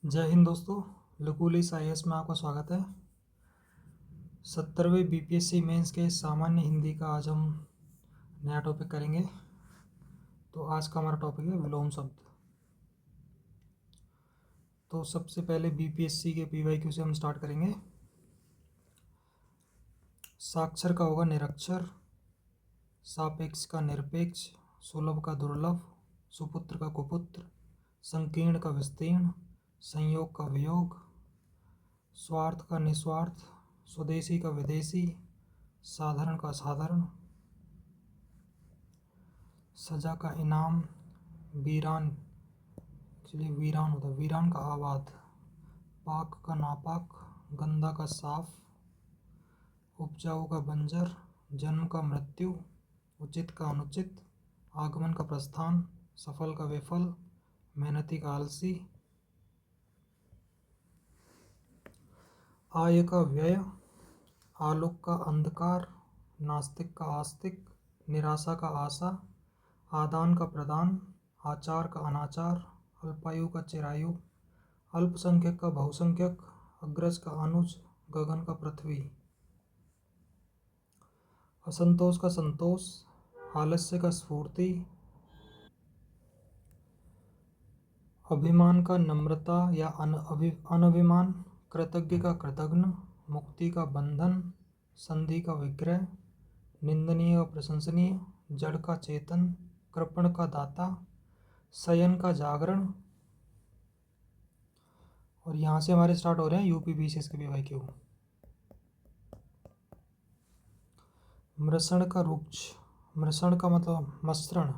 जय हिंद दोस्तों। लकुलिस IAS में आपका स्वागत है। 70वें BPSC मेंस के सामान्य हिंदी का आज हम नया टॉपिक करेंगे। तो आज का हमारा टॉपिक है विलोम शब्द। तो सबसे पहले BPSC के PYQ से हम स्टार्ट करेंगे। साक्षर का होगा निरक्षर, सापेक्ष का निरपेक्ष, सुलभ का दुर्लभ, सुपुत्र का कुपुत्र, संकीर्ण का विस्तीर्ण, संयोग का वियोग, स्वार्थ का निस्वार्थ, स्वदेशी का विदेशी, साधारण का साधारण, सजा का इनाम, वीरान एक्चुअली वीरान होता है, वीरान का आबाद, पाक का नापाक, गंदा का साफ, उपजाऊ का बंजर, जन्म का मृत्यु, उचित का अनुचित, आगमन का प्रस्थान, सफल का विफल, मेहनती का आलसी, आय का व्यय, आलोक का अंधकार, नास्तिक का आस्तिक, निराशा का आशा, आदान का प्रदान, आचार का अनाचार, अल्पायु का चिरायु, अल्पसंख्यक का बहुसंख्यक, अग्रज का अनुज, गगन का पृथ्वी, असंतोष का संतोष, आलस्य का स्फूर्ति, अभिमान का नम्रता या अनभिमान, कृतज्ञ का कृतघ्न, मुक्ति का बंधन, संधि का विग्रह, निंदनीय का प्रशंसनीय, जड़ का चेतन, कृपण का दाता, शयन का जागरण। और यहाँ से हमारे स्टार्ट हो रहे हैं यूपी BCS के PYQ। मृषण का रुक्ष, मृषण का मतलब मसृण,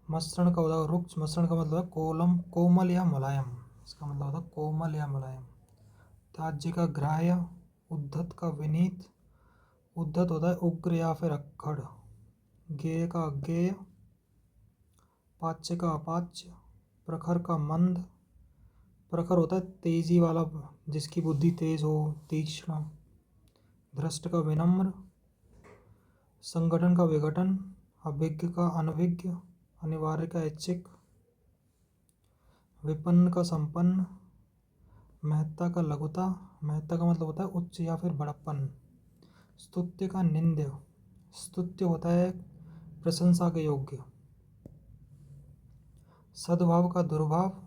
मसृण का होता है रुक्ष, मसृण का मतलब है कोमल या मुलायम, इसका मतलब होता है कोमल या मुलायम। त्याज्य का ग्राह्य, उद्धत का विनीत, उद्धत होता है उग्र या फिर अक्खड़, गेय का अज्ञेय, पाच्य का अपाच्य, प्रखर का मंद, प्रखर होता है तेजी वाला, जिसकी बुद्धि तेज हो, तीक्ष्ण, धृष्ट का विनम्र, संगठन का विघटन, अभिज्ञ का अनभिज्ञ, अनिवार्य का ऐच्छिक, विपन्न का संपन्न, महत्ता का लघुता, महत्ता का मतलब होता है उच्च या फिर बड़प्पन, स्तुत्य का निंद्य, स्तुत्य होता है प्रशंसा के योग्य, सद्भाव का दुर्भाव,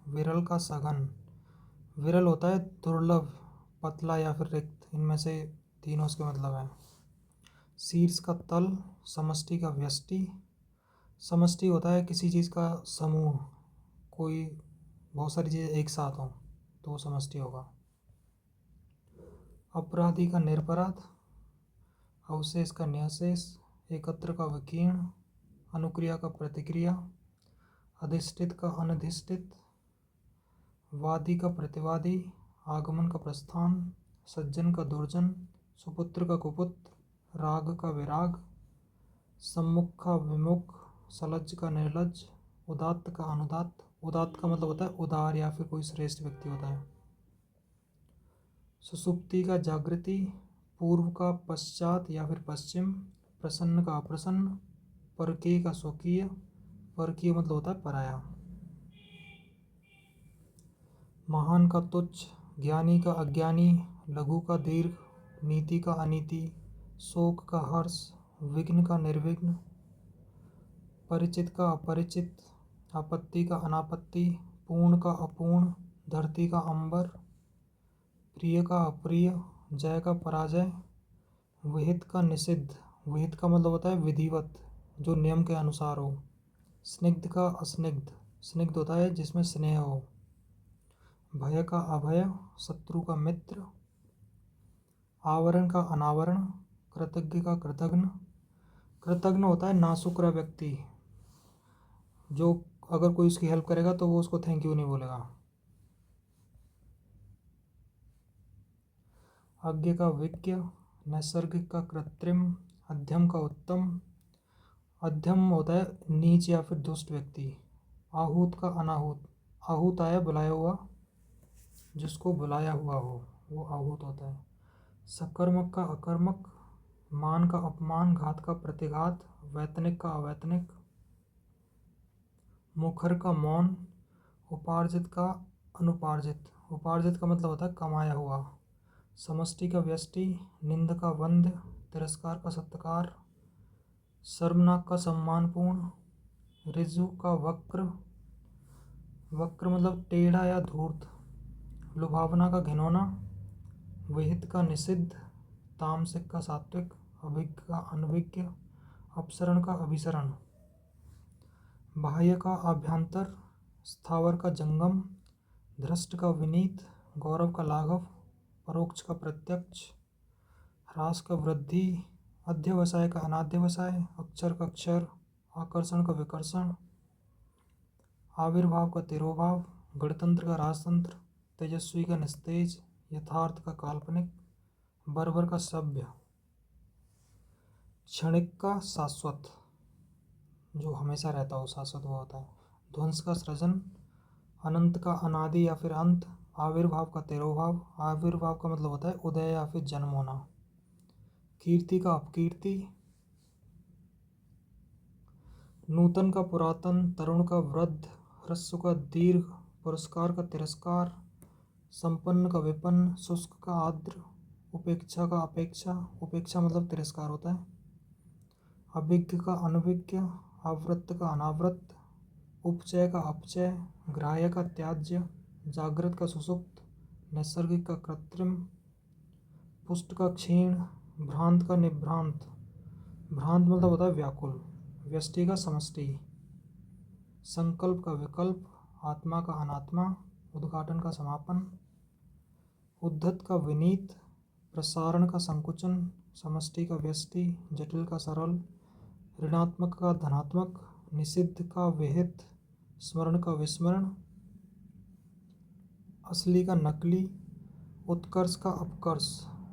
विरल का सघन, विरल होता है दुर्लभ, पतला या फिर रिक्त, इनमें से तीनों इसके मतलब हैं। शीर्ष का तल, समष्टि का व्यष्टि, समष्टि होता है किसी चीज़ का समूह, कोई बहुत सारी चीज़ें एक साथ हों तो वो समष्टि होगा। अपराधी का निरपराध, अवशेष का निःशेष, एकत्र का विकीर्ण, अनुक्रिया का प्रतिक्रिया, अधिष्ठित का अनधिष्ठित, वादी का प्रतिवादी, आगमन का प्रस्थान, सज्जन का दुर्जन, सुपुत्र का कुपुत्र, राग का विराग, सम्मुख का विमुख, सलज्ज का निर्लज्ज, उदात्त का अनुदात्त, उदात्त का मतलब होता है उदार या फिर कोई श्रेष्ठ व्यक्ति होता है। सुसुप्ति का जागृति, पूर्व का पश्चात या फिर पश्चिम, प्रसन्न का अप्रसन्न, परकीय का स्वकीय, परकीय मतलब होता है पराया, महान का तुच्छ, ज्ञानी का अज्ञानी, लघु का दीर्घ, नीति का अनीति, शोक का हर्ष, विघ्न का निर्विघ्न, परिचित का अपरिचित, आपत्ति का अनापत्ति, पूर्ण का अपूर्ण, धरती का अंबर, प्रिय का अप्रिय, जय का पराजय, विहित का निषिद्ध, विहित का मतलब होता है विधिवत, जो नियम के अनुसार हो, स्निग्ध का अस्निग्ध, स्निग्ध होता है जिसमें स्नेह हो, भय का अभय, शत्रु का मित्र, आवरण का अनावरण, कृतज्ञ का कृतघ्न, कृतघ्न होता है नाशुक्र व्यक्ति, जो अगर कोई उसकी हेल्प करेगा तो वो उसको थैंक यू नहीं बोलेगा। अज्ञ का विज्ञ, नैसर्गिक का कृत्रिम, अध्यम का उत्तम, अध्यम होता है नीच या फिर दुष्ट व्यक्ति, आहूत का अनाहूत, आहूत आया बुलाया हुआ, जिसको बुलाया हुआ हो वो आहूत होता है, सकर्मक का अकर्मक, मान का अपमान, घात का प्रतिघात, वैतनिक का अवैतनिक, मुखर का मौन, उपार्जित का अनुपार्जित। उपार्जित का मतलब होता है कमाया हुआ। समष्टि का व्यष्टि, निंद का वंद्य, तिरस्कार का सत्कार, शर्मनाक का सम्मानपूर्ण, ऋजु का वक्र, वक्र मतलब टेढ़ा या धूर्त, लुभावना का घिनौना, विहित का निषिद्ध, तामसिक का सात्विक, अभिज्ञ का अनभिज्ञ, अपसरण का अभिसरण, बाह्य का आभ्यंतर, स्थावर का जंगम, धृष्ट का विनीत, गौरव का लाघव, परोक्ष का प्रत्यक्ष, ह्रास का वृद्धि, अध्यवसाय का अनाध्यवसाय, अक्षर का अक्षर, आकर्षण का विकर्षण, आविर्भाव का तिरोभाव, गणतंत्र का राजतंत्र, तेजस्वी का निस्तेज, यथार्थ का काल्पनिक, बर्बर का सभ्य, क्षणिक का शाश्वत, जो हमेशा रहता हो शाश्वत वो होता है, ध्वंस का सृजन, अनंत का अनादि या फिर अंत, आविर्भाव का तिरोभाव, आविर्भाव का मतलब होता है उदय या फिर जन्म होना, कीर्ति का अपकीर्ति, नूतन का पुरातन, तरुण का वृद्ध, ह्रस्व का दीर्घ, पुरस्कार का तिरस्कार, संपन्न का विपन्न, शुष्क का आर्द्र, उपेक्षा का अपेक्षा, उपेक्षा मतलब तिरस्कार होता है, अभिज्ञ का अनभिज्ञ, आवृत्त का अनावृत, उपचय का अपचय, ग्राह्य का त्याज्य, जागृत का सुसुप्त, नैसर्गिक का कृत्रिम, पुष्ट का क्षीण, भ्रांत का निभ्रांत, भ्रांत मतलब होता है व्याकुल, व्यष्टि का समष्टि, संकल्प का विकल्प, आत्मा का अनात्मा, उद्घाटन का समापन, उद्धत का विनीत, प्रसारण का संकुचन, समष्टि का व्यष्टि, जटिल का सरल, ऋणात्मक का धनात्मक, निषिद्ध का विहित, स्मरण का विस्मरण, असली का नकली, उत्कर्ष का अपकर्ष,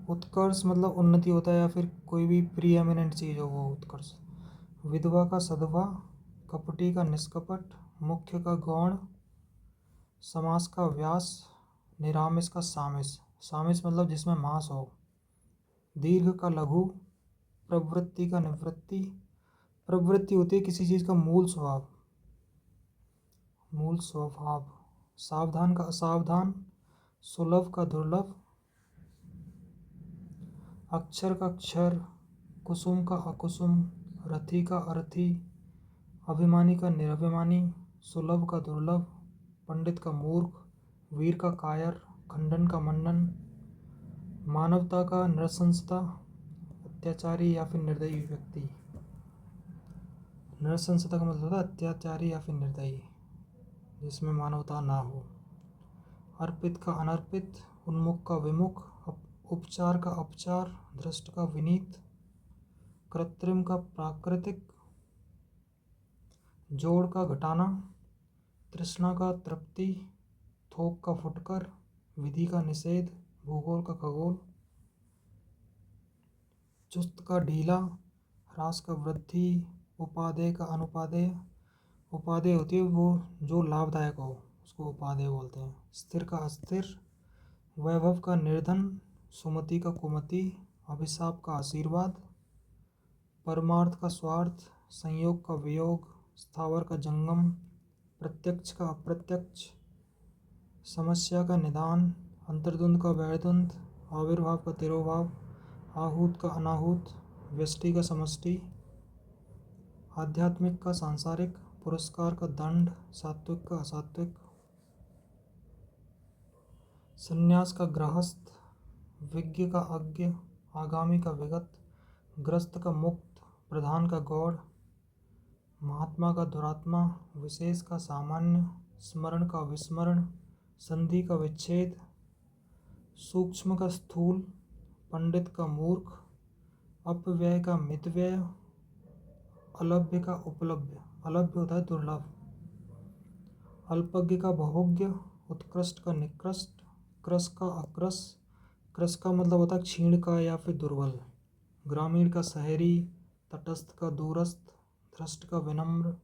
उत्कर्ष मतलब उन्नति होता है या फिर कोई भी प्री एमिनेंट चीज़ हो वो उत्कर्ष, विधवा का सधवा, कपटी का निष्कपट, मुख्य का गौण, समास का व्यास, निरामिष का सामिस, सामिस मतलब जिसमें मांस हो, दीर्घ का लघु, प्रवृत्ति का निवृत्ति, प्रवृत्ति होती है किसी चीज़ का मूल स्वभाव, मूल स्वभाव, सावधान का असावधान, सुलभ का दुर्लभ, अक्षर का क्षर, कुसुम का अकुसुम, रथी का अरथी, अभिमानी का निरभिमानी, सुलभ का दुर्लभ, पंडित का मूर्ख, वीर का कायर, खंडन का मंडन, मानवता का नृशंसता, अत्याचारी या फिर निर्दयी व्यक्ति, नृशंसता का मतलब होता है अत्याचारी या फिर निर्दयी जिसमें मानवता ना हो, अर्पित का अनर्पित, उन्मुख का विमुख, उपचार का अपचार, धृष्ट का विनीत, कृत्रिम का प्राकृतिक, जोड़ का घटाना, तृष्णा का तृप्ति, थोक का फुटकर, विधि का निषेध, भूगोल का खगोल, चुस्त का ढीला, ह्रास का वृद्धि, उपादेय का अनुपादेय, उपादेय होती है वो जो लाभदायक हो उसको उपादेय बोलते हैं, स्थिर का अस्थिर, वैभव का निर्धन, सुमति का कुमति, अभिशाप का आशीर्वाद, परमार्थ का स्वार्थ, संयोग का वियोग, स्थावर का जंगम, प्रत्यक्ष का अप्रत्यक्ष, समस्या का निदान, अंतर्द्वंद का वैरद्वंद, आविर्भाव का तिरोभाव, आहूत का अनाहूत, व्यष्टि का समष्टि, आध्यात्मिक का सांसारिक, पुरस्कार का दंड, सात्विक का असात्विक, संन्यास का गृहस्थ, विज्ञ का अज्ञ, आगामी का विगत, ग्रस्त का मुक्त, प्रधान का गौड़, महात्मा का दुरात्मा, विशेष का सामान्य, स्मरण का विस्मरण, संधि का विच्छेद, सूक्ष्म का स्थूल, पंडित का मूर्ख, अपव्यय का मितव्यय, अलभ्य का उपलब्ध, अलभ्य होता है दुर्लभ, अल्पज्ञ का बहुज्ञ, उत्कृष्ट का निकृष्ट, क्रस का अक्रस, क्रस का मतलब होता है क्षीण का या फिर दुर्बल, ग्रामीण का शहरी, तटस्थ का दूरस्थ, धृष्ट का विनम्र,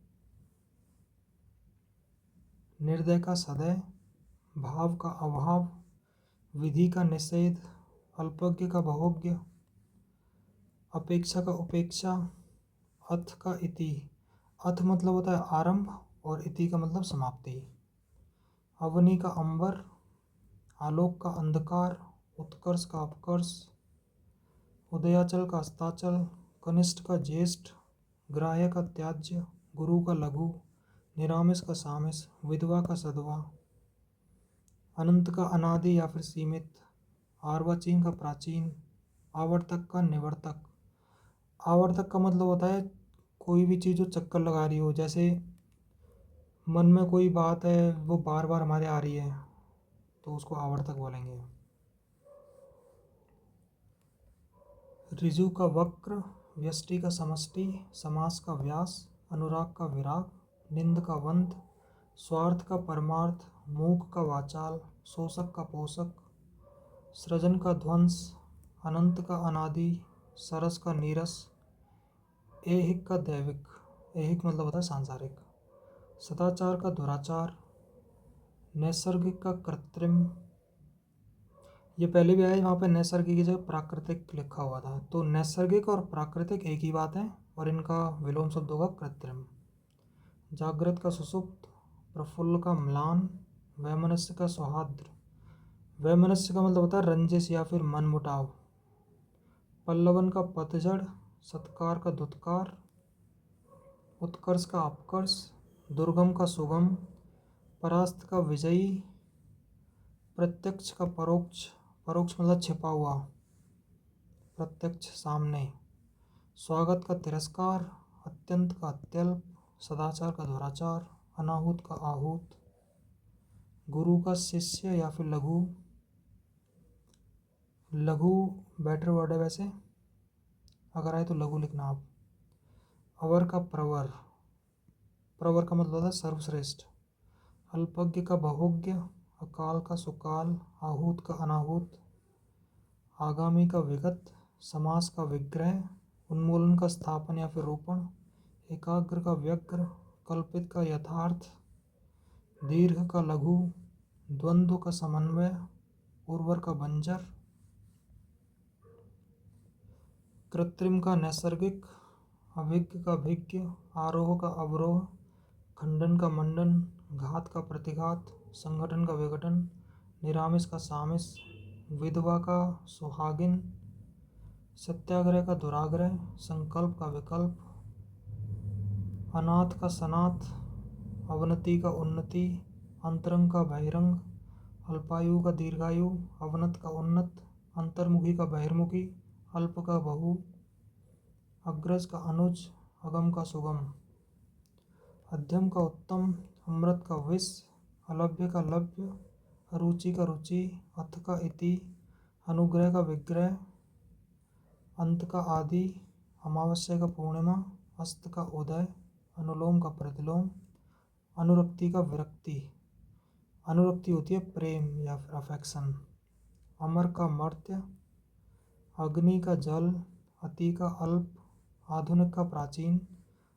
निर्दय का सदय, भाव का अभाव, विधि का निषेध, अल्पज्ञ का बहुज्ञ, अपेक्षा का उपेक्षा, अथ का इति, अथ मतलब होता है आरंभ और इति का मतलब समाप्ति, अवनी का अंबर, आलोक का अंधकार, उत्कर्ष का अपकर्ष, उदयाचल का अस्ताचल, कनिष्ठ का ज्येष्ठ, ग्राह्य का त्याज्य, गुरु का लघु, निरामिष का सामिष, विधवा का सधवा, अनंत का अनादि या फिर सीमित, अर्वाचीन का प्राचीन, आवर्तक का निवर्तक। आवर्तक का मतलब होता है कोई भी चीज़ जो चक्कर लगा रही हो, जैसे मन में कोई बात है वो बार बार हमारे आ रही है तो उसको आवर्तक बोलेंगे। ऋजु का वक्र, व्यष्टि का समष्टि, समास का व्यास, अनुराग का विराग, निंद का वंद, स्वार्थ का परमार्थ, मूक का वाचाल, शोषक का पोषक, सृजन का ध्वंस, अनंत का अनादि, सरस का नीरस, ऐहिक का दैविक। ऐहिक मतलब होता है सांसारिक। सदाचार का दुराचार, नैसर्गिक का कृत्रिम। ये पहले भी आया, वहाँ पे नैसर्गिक की जगह प्राकृतिक लिखा हुआ था, तो नैसर्गिक और प्राकृतिक एक ही बात है और इनका विलोम शब्द होगा कृत्रिम। जागृत का सुषुप्त, प्रफुल्ल का म्लान, वैमनस्य का सौहार्द्र। वैमनस्य का मतलब होता है रंजिश या फिर मनमुटाव। पल्लवन का पतझड़, सत्कार का धुतकार, उत्कर्ष का अपकर्ष, दुर्गम का सुगम, परास्त का विजयी, प्रत्यक्ष का परोक्ष। परोक्ष मतलब छिपा हुआ, प्रत्यक्ष सामने। स्वागत का तिरस्कार, अत्यंत का अत्यल्प, सदाचार का दुराचार, अनाहूत का आहूत, गुरु का शिष्य या फिर लघु। लघु बेटर वर्ड है वैसे, अगर आए तो लघु लिखना आप। अवर का प्रवर, प्रवर का मतलब है सर्वश्रेष्ठ। अल्पज्ञ का बहुज्ञ, अकाल का सुकाल, आहूत का अनाहूत, आगामी का विगत, समास का विग्रह, उन्मूलन का स्थापन या फिर रोपण, एकाग्र का व्यग्र, कल्पित का यथार्थ, दीर्घ का लघु, द्वंद्व का समन्वय, उर्वर का बंजर, कृत्रिम का नैसर्गिक, अभिज्ञ का भिज्ञ, आरोह का अवरोह, खंडन का मंडन, घात का प्रतिघात, संगठन का विघटन, निरामिष का सामिष, विधवा का सुहागिन, सत्याग्रह का दुराग्रह, संकल्प का विकल्प, अनाथ का सनाथ, अवनति का उन्नति, अंतरंग का बहिरंग, अल्पायु का दीर्घायु, अवनत का उन्नत, अंतर्मुखी का बहिर्मुखी, अल्प का बहु, अग्रज का अनुज, अगम का सुगम, अध्यम का उत्तम, अमृत का विष, अलभ्य का लभ्य, अरुचि का रुचि, अथ का इति, अनुग्रह का विग्रह, अंत का आदि, अमावस्या का पूर्णिमा, अस्त का उदय, अनुलोम का प्रतिलोम, अनुरक्ति का विरक्ति। अनुरक्ति होती है प्रेम या फिर अफेक्शन। अमर का मर्त्य, अग्नि का जल, अति का अल्प, आधुनिक का प्राचीन,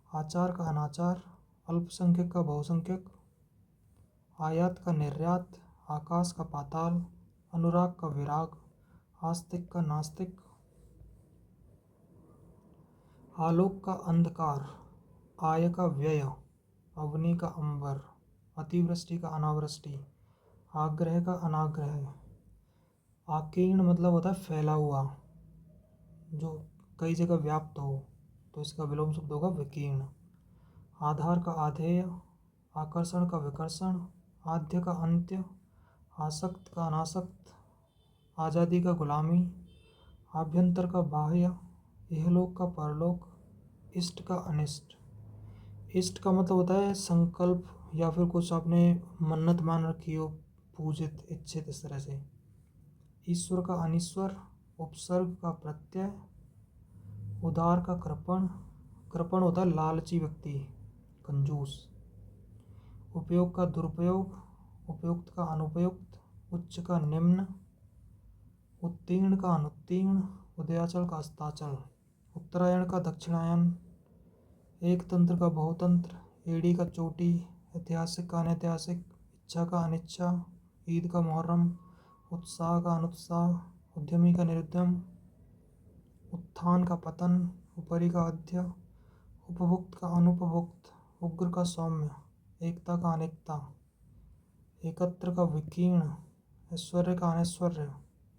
आचार का अनाचार, अल्पसंख्यक का बहुसंख्यक, आयात का निर्यात, आकाश का पाताल, अनुराग का विराग, आस्तिक का नास्तिक, आलोक का अंधकार, आय का व्यय, अवनी का अंबर, अतिवृष्टि का अनावृष्टि, आग्रह का अनाग्रह। आकीर्ण मतलब होता है फैला हुआ, जो कई जगह व्याप्त हो, तो इसका विलोम शब्द होगा विकीर्ण। आधार का आधेय, आकर्षण का विकर्षण, आद्य का अंत्य, आसक्त का अनासक्त, आज़ादी का गुलामी, आभ्यंतर का बाह्य, इहलोक का परलोक, इष्ट का अनिष्ट। इष्ट का मतलब होता है संकल्प या फिर कुछ आपने मन्नत मान रखी हो, पूजित इच्छित, इस तरह से। ईश्वर का अनीश्वर, उपसर्ग का प्रत्यय, उदार का कृपण। कृपण होता है लालची व्यक्ति, कंजूस। उपयोग का दुरुपयोग, उपयुक्त का अनुपयुक्त, उच्च का निम्न, उत्तीर्ण का अनुत्तीर्ण, उदयाचल का अस्ताचल, उत्तरायण का दक्षिणायन, एक तंत्र का बहुतंत्र, एड़ी का चोटी, ऐतिहासिक का अनैतिहासिक, इच्छा का अनिच्छा, ईद का मुहर्रम, उत्साह का अनुत्साह, उद्यमी का निरुद्यम, उत्थान का पतन, उपरि का अध्य, उपभुक्त का अनुपभुक्त, उग्र का सौम्य, एकता का अनेकता, एकत्र का विकीर्ण, ऐश्वर्य का अनैश्वर्य,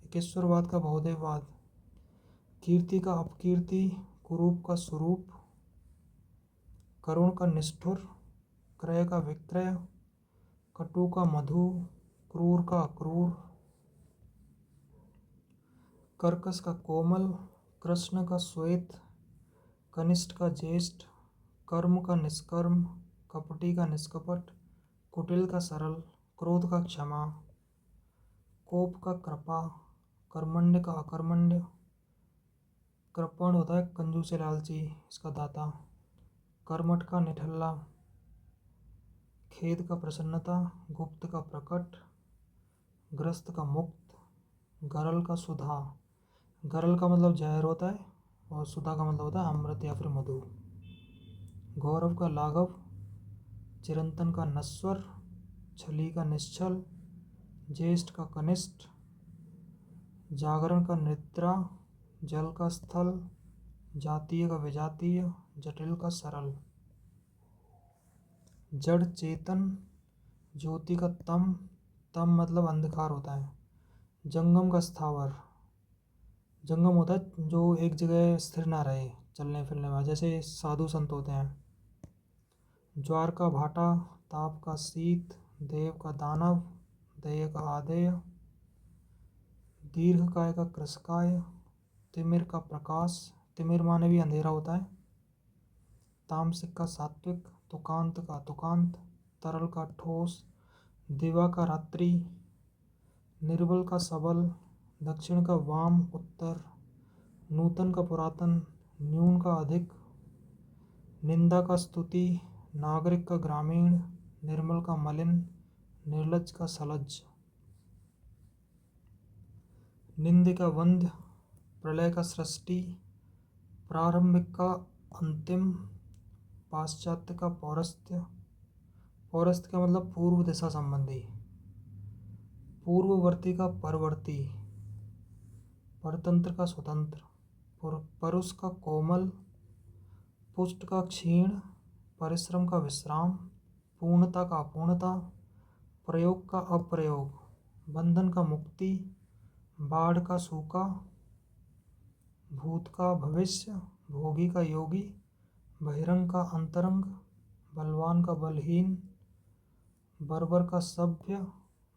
एकेश्वरवाद का बहुदेववाद, कीर्ति का अपकीर्ति, कुरूप का स्वरूप, करुण का निष्ठुर, क्रय का विक्रय, कटु का मधु, क्रूर का अक्रूर, कर्कश का कोमल, कृष्ण का श्वेत, कनिष्ठ का ज्येष्ठ, कर्म का निष्कर्म, कपटी का निष्कपट, कुटिल का सरल, क्रोध का क्षमा, कोप का कृपा, कर्मण्य का अकर्मण्य, कृपण होता है कंजूस लालची, इसका दाता, कर्मठ का निठल्ला, खेद का प्रसन्नता, गुप्त का प्रकट, ग्रस्त का मुक्त, गरल का सुधा। गरल का मतलब जहर होता है और सुधा का मतलब होता है अमृत या फिर मधु। गौरव का लाघव, चिरंतन का नश्वर, छली का निश्चल, ज्येष्ठ का कनिष्ठ, जागरण का निद्रा, जल का स्थल, जातीय का विजातीय, जटिल का सरल, जड़ चेतन, ज्योति का तम, तम मतलब अंधकार होता है, जंगम का स्थावर, जंगम होता है जो एक जगह स्थिर ना रहे, चलने फिरने वाला, जैसे साधु संत होते हैं। ज्वार का भाटा, ताप का शीत, देव का दानव, देय का आदेय, दीर्घकाय का कृशकाय, तिमिर का प्रकाश, तिमिर माने भी अंधेरा होता है, तामसिक का सात्विक, तुकांत का तुकांत, तरल का ठोस, दिवा का रात्रि, निर्बल का सबल, दक्षिण का वाम उत्तर, नूतन का पुरातन, न्यून का अधिक, निंदा का स्तुति, नागरिक का ग्रामीण, निर्मल का मलिन, निर्लज का सलज, निंद का वंद्य, प्रलय का सृष्टि, प्रारंभिक का अंतिम, पाश्चात्य का पौरस्त्य, पौरस्त्य का मतलब पूर्व दिशा संबंधी, पूर्ववर्ती का परवर्ती, परतंत्र का स्वतंत्र, परुष का कोमल, पुष्ट का क्षीण, परिश्रम का विश्राम, पूर्णता का अपूर्णता, प्रयोग का अप्रयोग, बंधन का मुक्ति, बाढ़ का सूखा, भूत का भविष्य, भोगी का योगी, बहिरंग का अंतरंग, बलवान का बलहीन, बर्बर का सभ्य,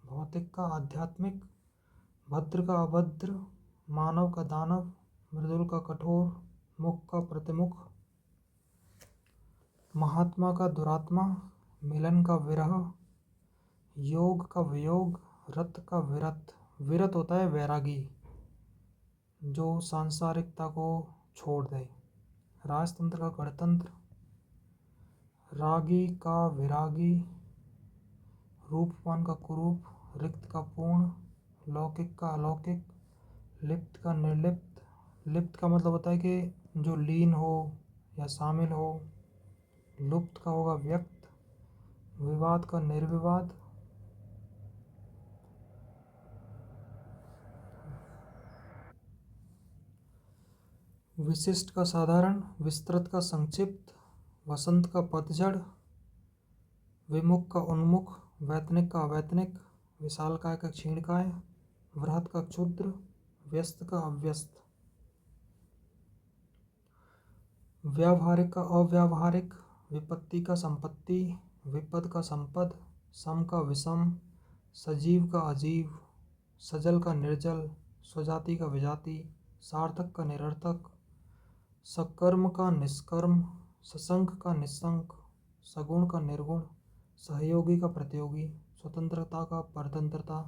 भौतिक का आध्यात्मिक, भद्र का अभद्र, मानव का दानव, मृदुल का कठोर, मुख का प्रतिमुख, महात्मा का दुरात्मा, मिलन का विरह, योग का वियोग, रत का विरत। विरत होता है वैरागी, जो सांसारिकता को छोड़ दे। राजतंत्र का गणतंत्र, रागी का विरागी, रूपवान का कुरूप, रिक्त का पूर्ण, लौकिक का अलौकिक, लिप्त का निर्लिप्त। लिप्त का मतलब होता है कि जो लीन हो या शामिल हो। लुप्त का होगा व्यक्त, विवाद का निर्विवाद, विशिष्ट का साधारण, विस्तृत का संक्षिप्त, वसंत का पतझड़, विमुख का उन्मुख, वैतनिक का अवैतनिक, विशालकाय का क्षीणकाय, वृहत का क्षुद्र, व्यस्त का अव्यस्त, व्यावहारिक का अव्यावहारिक, विपत्ति का संपत्ति, विपद का संपद, सम का विषम, सजीव का अजीव, सजल का निर्जल, स्वजाति का विजाति, सार्थक का निरर्थक, सकर्म का निष्कर्म, सशंक का निस्संक, सगुण का निर्गुण, सहयोगी का प्रतियोगी, स्वतंत्रता का परतंत्रता,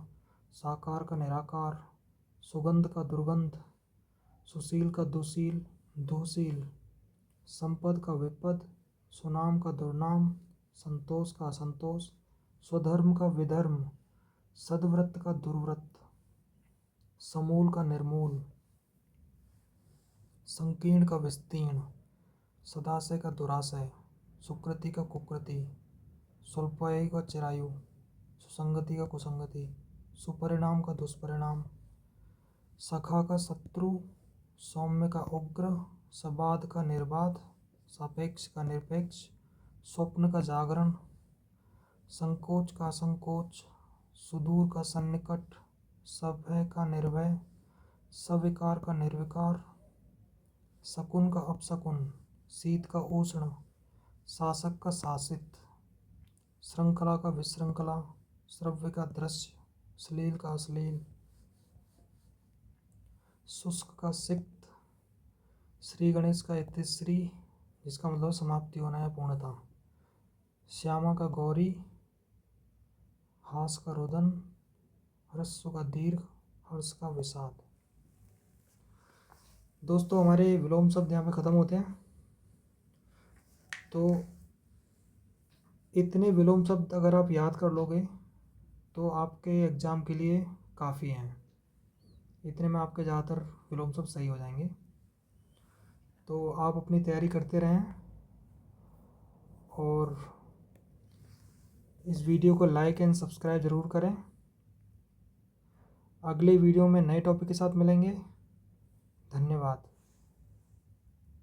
साकार का निराकार, सुगंध का दुर्गंध, सुशील का दुशील, दुशील, संपद का विपद, सुनाम का दुर्नाम, संतोष का असंतोष, स्वधर्म का विधर्म, सद्व्रत का दुर्व्रत, समूल का निर्मूल, संकीर्ण का विस्तीर्ण, सदाशय का दुराशय, सुकृति का कुकृति, स्वल्पायु का चिरायु, सुसंगति का कुसंगति, सुपरिणाम का दुष्परिणाम, सखा का शत्रु, सौम्य का उग्र, सबाध का निर्बाध, सापेक्ष का निरपेक्ष, स्वप्न का जागरण, संकोच का असंकोच, सुदूर का सन्निकट, सभय का निर्भय, सविकार का निर्विकार, शकुन का अपशकुन, शीत का उष्ण, शासक का शासित, श्रृंखला का विशृंखला, श्रव्य का दृश्य, श्लील का अश्लील, शुष्क का सिक्त, श्री गणेश का इतिश्री जिसका मतलब समाप्ति होना है, पूर्णता, श्यामा का गौरी, हास का रुदन, ह्रस्व का दीर्घ, हर्ष का विषाद। दोस्तों हमारे विलोम शब्द यहाँ पे ख़त्म होते हैं। तो इतने विलोम शब्द अगर आप याद कर लोगे तो आपके एग्ज़ाम के लिए काफ़ी हैं। इतने में आपके ज़्यादातर विलोम शब्द सही हो जाएंगे। तो आप अपनी तैयारी करते रहें और इस वीडियो को लाइक एंड सब्सक्राइब ज़रूर करें। अगले वीडियो में नए टॉपिक के साथ मिलेंगे। धन्यवाद।